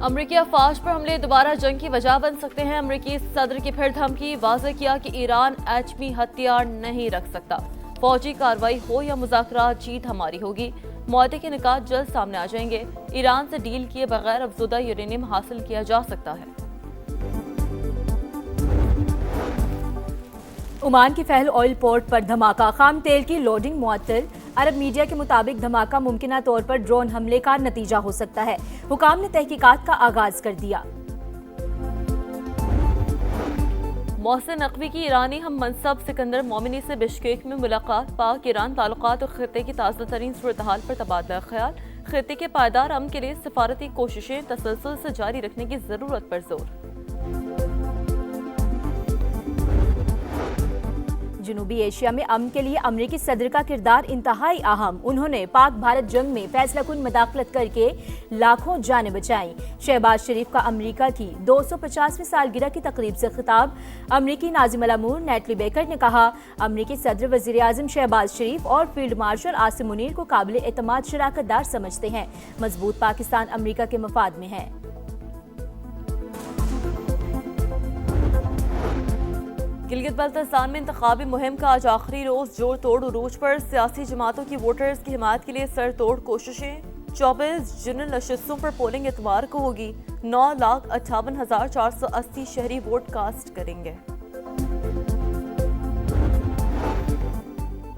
امریکی افواج پر حملے دوبارہ جنگ کی وجہ بن سکتے ہیں۔ امریکی صدر کی پھر دھمکی، واضح کیا کہ ایران ایٹمی ہتھیار نہیں رکھ سکتا۔ فوجی کارروائی ہو یا مذاکرات، جیت ہماری ہوگی۔ معاہدے کے نکات جلد سامنے آ جائیں گے۔ ایران سے ڈیل کیے بغیر افزودہ یورینیم حاصل کیا جا سکتا ہے۔ عمان کی فہل آئل پورٹ پر دھماکہ، خام تیل کی لوڈنگ معطل۔ عرب میڈیا کے مطابق دھماکہ ممکنہ طور پر ڈرون حملے کا نتیجہ ہو سکتا ہے۔ حکام نے تحقیقات کا آغاز کر دیا۔ محسن نقوی کی ایرانی ہم منصب سکندر مومنی سے بشکیک میں ملاقات۔ پاک ایران تعلقات اور خطے کی تازہ ترین صورتحال پر تبادلہ خیال۔ خطے کے پائیدار امن کے لیے سفارتی کوششیں تسلسل سے جاری رکھنے کی ضرورت پر زور۔ جنوبی ایشیا میں امن کے لیے امریکی صدر کا کردار انتہائی اہم۔ انہوں نے پاک بھارت جنگ میں فیصلہ کن مداخلت کر کے لاکھوں جانیں بچائیں۔ شہباز شریف کا امریکہ کی 250ویں سالگرہ کی تقریب سے خطاب۔ امریکی ناظم الامور نیٹلی بیکر نے کہا، امریکی صدر وزیر اعظم شہباز شریف اور فیلڈ مارشل عاصم منیر کو قابل اعتماد شراکت دار سمجھتے ہیں۔ مضبوط پاکستان امریکہ کے مفاد میں ہے۔ گلگت بلتستان میں انتخابی مہم کا آج آخری روز، جوڑ توڑ عروج پر۔ سیاسی جماعتوں کی ووٹرز کی حمایت کے لیے سر توڑ کوششیں۔ 24 جنرل نشستوں پر پولنگ اتوار کو ہوگی۔ 9,58,480 شہری ووٹ کاسٹ کریں گے۔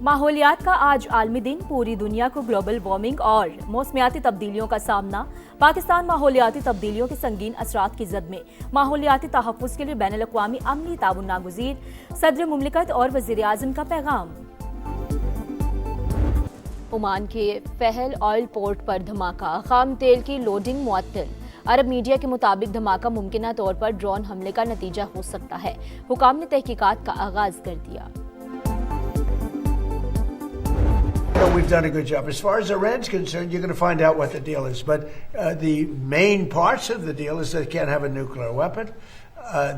ماحولیات کا آج عالمی دن، پوری دنیا کو گلوبل وارمنگ اور موسمیاتی تبدیلیوں کا سامنا۔ پاکستان ماحولیاتی تبدیلیوں کے سنگین اثرات کی زد میں، ماحولیاتی تحفظ کے لیے بین الاقوامی عملی تعاون ناگزیر، صدر مملکت اور وزیر اعظم کا پیغام۔ عمان کے فہل آئل پورٹ پر دھماکہ، خام تیل کی لوڈنگ معطل۔ عرب میڈیا کے مطابق دھماکہ ممکنہ طور پر ڈرون حملے کا نتیجہ ہو سکتا ہے۔ حکام نے تحقیقات کا آغاز کر دیا۔ We've done a good job. As far as Iran's concerned, you're going to find out what the deal is. But the main parts of the deal is they can't have a nuclear weapon.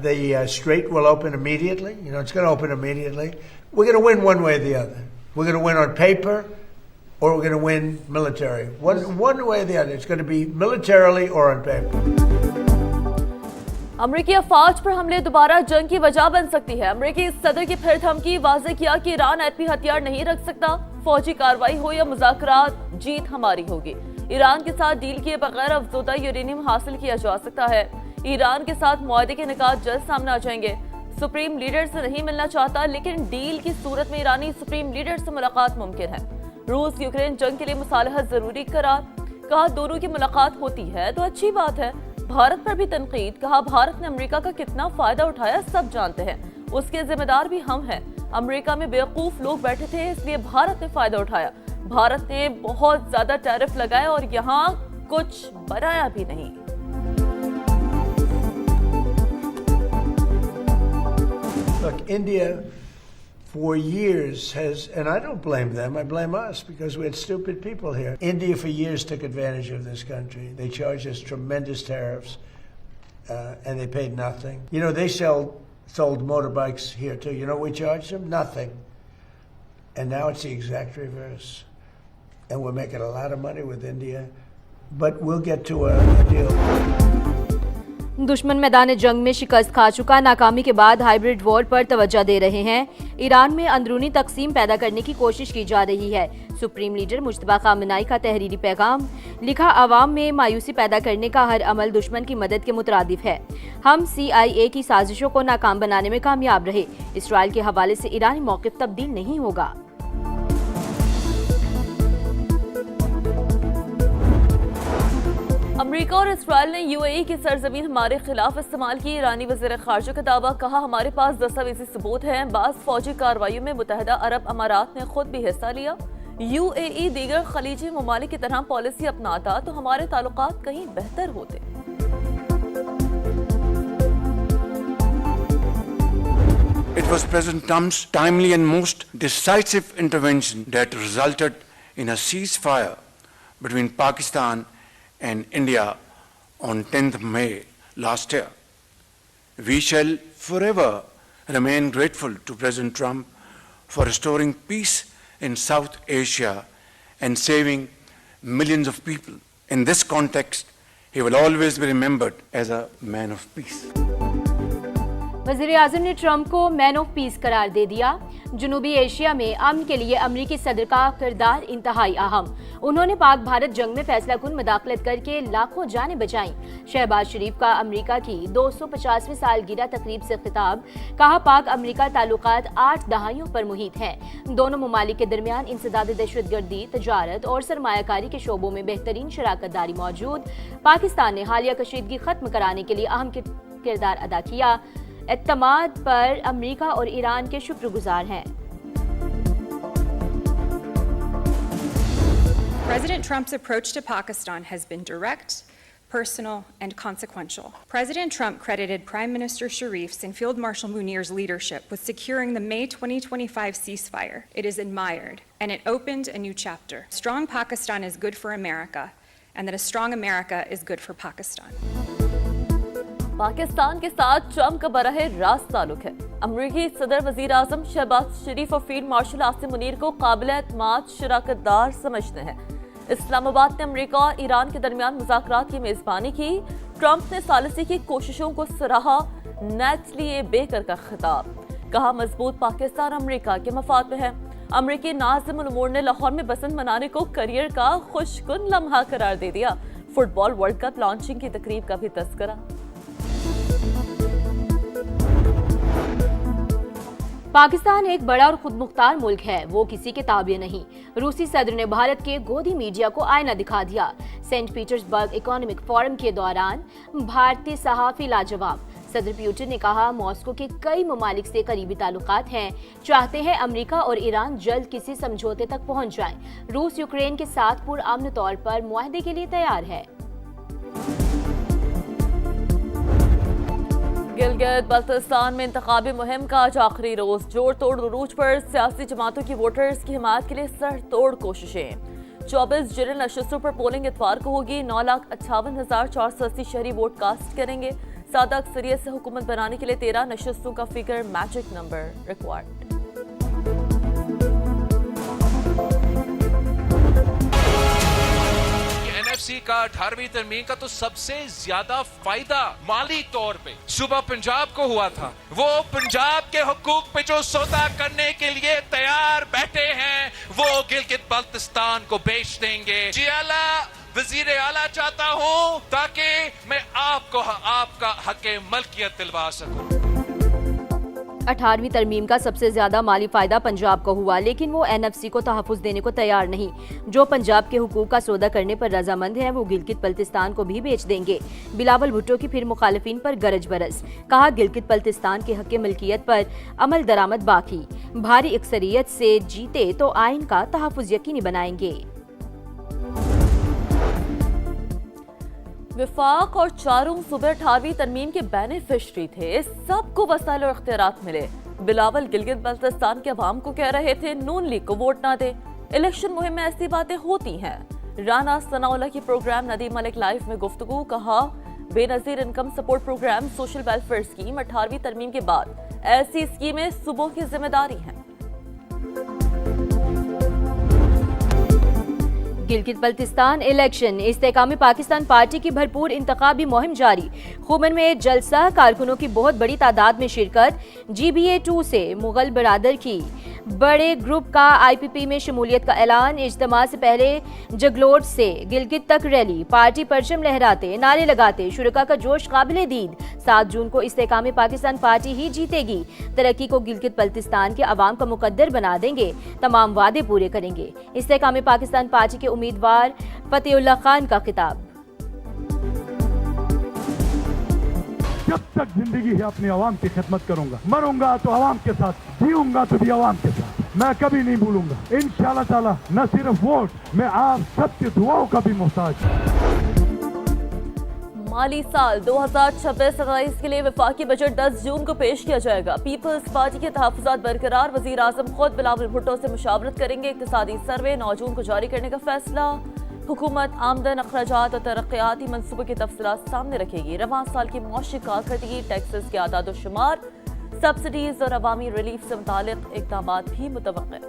The strait will open immediately. You know, it's going to open immediately. We're going to win one way or the other. We're going to win on paper or we're going to win military. One way or the other. It's going to be militarily or on paper. امریکی افواج پر حملے دوبارہ جنگ کی وجہ بن سکتی ہے۔ امریکی صدر کی پھر دھمکی، واضح کیا کہ ایران ایٹمی ہتھیار نہیں رکھ سکتا۔ فوجی کارروائی ہو یا مذاکرات، جیت ہماری ہوگی۔ ایران کے ساتھ ڈیل کیے بغیر افزودہ یورینیم حاصل کیا جا سکتا ہے۔ ایران کے ساتھ معاہدے کے نکات جلد سامنے آ جائیں گے۔ سپریم لیڈر سے نہیں ملنا چاہتا، لیکن ڈیل کی صورت میں ایرانی سپریم لیڈر سے ملاقات ممکن ہے۔ روس یوکرین جنگ کے لیے مصالحت ضروری قرار۔ کہا دونوں کی ملاقات ہوتی ہے تو اچھی بات ہے۔ بھارت پر بھی تنقید، کہا بھارت نے امریکہ کا کتنا فائدہ اٹھایا سب جانتے ہیں، اس کے ذمہ دار بھی ہم ہیں۔ امریکہ میں بیوقوف لوگ بیٹھے تھے، اس لیے بھارت نے فائدہ اٹھایا۔ بھارت نے بہت زیادہ ٹیرف لگائے اور یہاں کچھ بنایا بھی نہیں۔ Look, India for years has, and I don't blame them, I blame us because we had stupid people here. India for years took advantage of this country. They charged us tremendous tariffs and they paid nothing. You know, they sold motorbikes here too. You know what we charged them? Nothing. And now it's the exact reverse. And we're making a lot of money with India, but we'll get to a deal. دشمن میدان جنگ میں شکست کھا چکا، ناکامی کے بعد ہائیبرڈ وار پر توجہ دے رہے ہیں۔ ایران میں اندرونی تقسیم پیدا کرنے کی کوشش کی جا رہی ہے۔ سپریم لیڈر مجتبیٰ خامنہئی کا تحریری پیغام، لکھا عوام میں مایوسی پیدا کرنے کا ہر عمل دشمن کی مدد کے مترادف ہے۔ ہم CIA کی سازشوں کو ناکام بنانے میں کامیاب رہے۔ اسرائیل کے حوالے سے ایرانی موقف تبدیل نہیں ہوگا۔ امریکہ اور اسرائیل نے UAE کی سرزمین ہمارے خلاف استعمال کی۔ ایرانی وزیر خارجہ کا دعویٰ، کہا ہمارے پاس دستاویزی ثبوت ہیں۔ بعض فوجی کارروائیوں میں متحدہ عرب امارات نے خود بھی حصہ لیا۔ UAE دیگر خلیجی ممالک کی طرح پالیسی اپناتا تو ہمارے تعلقات کہیں بہتر ہوتے۔ It was President Trump's timely and most decisive intervention that resulted in a ceasefire between Pakistan and India on 10th May last year. We shall forever remain grateful to President Trump for restoring peace in South Asia and saving millions of people. In this context, He will always be remembered as a man of peace. वज़ीर-ए-आज़म ने Trump को man of peace करार दे दिया। जनूबी Asia में अमन के लिए अमरीकी सदर का किरदार इंतहाई अहम। उन्होंने पाक भारत जंग में फैसलाकुन मदाखलत करके लाखों जानें बचाईं। शहबाज शरीफ का अमरीका की 250वीं सालगिरह तकरीब से खिताब। कहा, पाक अमरीका ताल्लुकात 8 दहाइयों पर मुहित हैं। दोनों ममालिक के दरमियान इंसदाद दहशतगर्दी, तजारत और सरमायाकारी के शोबों में बेहतरीन शराकत दारी मौजूद। पाकिस्तान ने हालिया कशीदगी खत्म कराने के लिए अहम किरदार अदा किया। एतमाद पर अमेरिका और ईरान के शुक्रगुजार हैं। President Trump's approach to Pakistan has been direct, personal, and consequential. President Trump credited Prime Minister Sharif's and Field Marshal Munir's leadership with securing the May 2025 ceasefire. It is admired, and it opened a new chapter. Strong Pakistan is good for America, and that a strong America is good for Pakistan. Pakistan के साथ Trump का बराह रास्त ताल्लुक है। अमरीकी सदर वजीर आजम शहबाज शरीफ और फील्ड मार्शल आसिम मुनीर को काबिल एतमाद शराकतदार समझते हैं। इस्लामाबाद ने अमरीका और ईरान के दरमियान मुज़ाकरात की मेज़बानी की। ट्रंप ने सालिसी की कोशिशों को सराहा। नेटली बेकर का खिताब। कहा, मजबूत पाकिस्तान अमरीका के मफाद में है। अमरीकी नाज़िम उल उमूर ने लाहौर में बसंत मनाने को करियर का खुशकुन लम्हा करार दे दिया। फुटबॉल वर्ल्ड कप लॉन्चिंग की तकरीब का भी तज़किरा। पाकिस्तान एक बड़ा और खुद मुख्तार मुल्क है, वो किसी के ताबे नहीं। रूसी सदर ने भारत के गोदी मीडिया को आईना दिखा दिया। सेंट पीटर्सबर्ग इकोनॉमिक फोरम के दौरान भारतीय सहाफी लाजवाब। सदर पुतिन ने कहा, मॉस्को के कई ममालिक से करीबी ताल्लुकात हैं। चाहते हैं अमेरिका और ईरान जल्द किसी समझौते तक पहुंच जाएं। रूस यूक्रेन के साथ पुरअमन तौर पर मुआहदे के लिए तैयार है। गिलगित बल्तिस्तान में इंतखाबी मुहिम का आज आखिरी रोज। जोड़ तोड़ उरूज पर सियासी जमातों की वोटर्स की हिमायत के लिए सर तोड़ कोशिशें। 24 जनरल नशस्तों पर पोलिंग इतवार को होगी। 9,58,480 शहरी वोट कास्ट करेंगे। सादा अक्सरियत से हुकूमत बनाने के लिए 13 नशस्तों का figure magic number required. NFC का 18वीं तरमीम का तो सबसे ज्यादा फायदा माली तौर पे सुबह पंजाब को हुआ था। वो पंजाब के हुकूक पे जो सौदा करने के लिए तैयार बैठे हैं, वो गिलगित बल्तिस्तान को बेच देंगे। जी आला वजीर आला चाहता हूं ताकि मैं आपको आपका हक मलकियत दिलवा सकूं। 18वीं तरमीम का सबसे ज्यादा माली फायदा पंजाब को हुआ, लेकिन वो एनएफसी को तहफ़्फ़ुज़ देने को तैयार नहीं। जो पंजाब के हुकूक का सौदा करने पर रजामंद हैं, वो गिलगित बल्तिस्तान को भी बेच देंगे। बिलावल भुट्टो की फिर मुखालिफिन पर गरज बरस। कहा, गिलगित बल्तिस्तान के हक मिल्कियत पर अमल दरामद बाकी। भारी अक्सरियत से जीते तो आइन का तहफ़्फ़ुज़ यकीनी बनाएंगे। विफाक और चारों सुबह 18वीं तरमीम के बेनिफिशरी थे। सबको वसाइल और इख्तियारात मिले। बिलावल गिलगित बल्तिस्तान के अवाम को कह रहे थे नून लीग को वोट ना दे। इलेक्शन मुहिम में ऐसी बातें होती हैं। राना सनाउल्लाह की प्रोग्राम नदीम मलिक लाइव में गुफ्तगू। कहा, Benazir income support programme social welfare scheme 18वीं तरमीम के बाद ऐसी स्कीमें सुबह की जिम्मेदारी हैं। गिलगित बल्तिस्तान इलेक्शन। इस्तेकामी पाकिस्तान पार्टी की भरपूर इंतखाबी मुहिम जारी। खुमन में जलसा, कारकुनों की बहुत बड़ी तादाद में शिरकत। GBA2 से मुगल बरादर की बड़े ग्रुप का IPP में शमूलियत का ऐलान। इज्तिमा से पहले जगलोट से गिलगित तक रैली। पार्टी परचम लहराते, नारे लगाते, शुरका का जोश काबिले दीद। 7 जून को इस्तेकामी पाकिस्तान पार्टी ही जीतेगी। तरक्की को गिलगित बल्तिस्तान के अवाम का मुकद्दर बना देंगे। तमाम वादे पूरे करेंगे। इस्तेकामी पाकिस्तान पार्टी के उम्मीदवार फतेहुल्लाह खान का खिताब। जब तक जिंदगी है अपनी आवाम की खिदमत करूंगा। मरूंगा तो आवाम के साथ, जीऊंगा तो भी आवाम के साथ। मैं कभी नहीं भूलूंगा। इंशाअल्लाह ताला न सिर्फ वोट, मैं आप सबकी दुआओं का भी मोहताज। माली साल 2026-27 के लिए वफाकी बजट 10 जून को पेश किया जाएगा। पीपल्स पार्टी के तहफ़्फ़ुज़ात बरकरार। वज़ीर आज़म खुद बिलावल भुट्टो से मुशावरत करेंगे। इक़्तिसादी सर्वे 9 जून को जारी करने का फैसला। हुकूमत आमदन, अखराजात और तरक्याती मंसूबों की तफसीलात सामने रखेगी। रवां साल की मौशी कारकर्दगी, टैक्सेस के आदाद व शुमार, सब्सिडीज और अवामी रिलीफ से मुतालिक इक़दामात भी मुतवक्किल।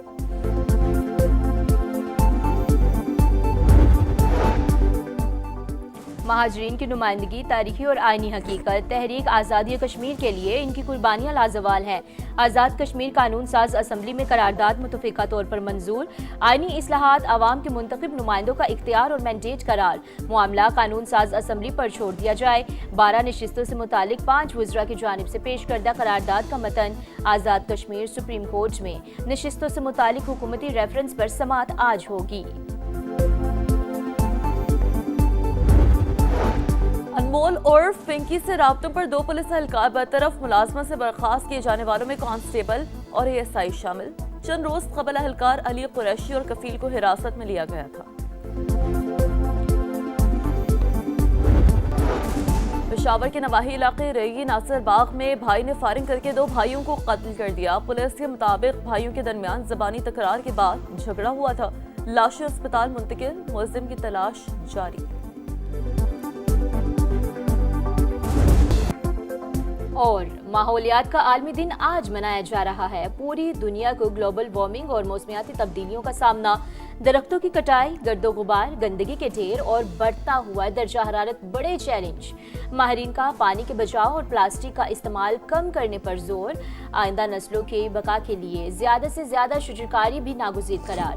महाजरीन की नुमाइंदगी, तारीखी और आइनी हकीकत, तहरीक आज़ादी कश्मीर के लिए इनकी कुर्बानियाँ लाजवाल हैं। आज़ाद कश्मीर कानून साज असम्बली में करारदाद मुतफ़िका तौर पर मंजूर, आइनी इस्लाहात आवाम के मुंतखब नुमाइंदों का इख्तियार और मैंडेट करार, मामला कानून साज असम्बली पर छोड़ दिया जाए। 12 नशिस्तों से मुतालिक 5 वज़रा की जानिब से पेश करदा करारदाद का मतन आज़ाद कश्मीर सुप्रीम कोर्ट में। नशिस्तों से मुतालिक हुकूमती रेफरेंस पर समाअत आज होगी। अनमोल और फिंकी से राब्तों पर 2 पुलिस एहलकार बरतरफ, मुलाजमत से बर्खास्त किए जाने वालों में कांस्टेबल और ASI शामिल। चंद रोज कबल एहलकार अली कुरैशी और कफील को हिरासत में लिया गया था। पेशावर के नवाही इलाके रेगी नासिर बाग में भाई ने फायरिंग करके 2 भाइयों को कत्ल कर दिया। पुलिस के मुताबिक भाइयों के दरमियान ज़बानी तकरार के बाद झगड़ा हुआ था। लाशें अस्पताल मुंतकिल, मुलजिम की तलाश जारी। और माहौलियात का आलमी दिन आज मनाया जा रहा है। पूरी दुनिया को ग्लोबल वार्मिंग और मौसमियाती तब्दीलियों का सामना, दरख्तों की कटाई, गर्दो गुबार, गंदगी के ढेर और बढ़ता हुआ दर्जा हरारत बड़े चैलेंज। माहिरीन का पानी के बचाव और प्लास्टिक का इस्तेमाल कम करने पर जोर। आइंदा नस्लों के बका के लिए ज़्यादा से ज़्यादा शजरकारी भी नागुज़ीर करार।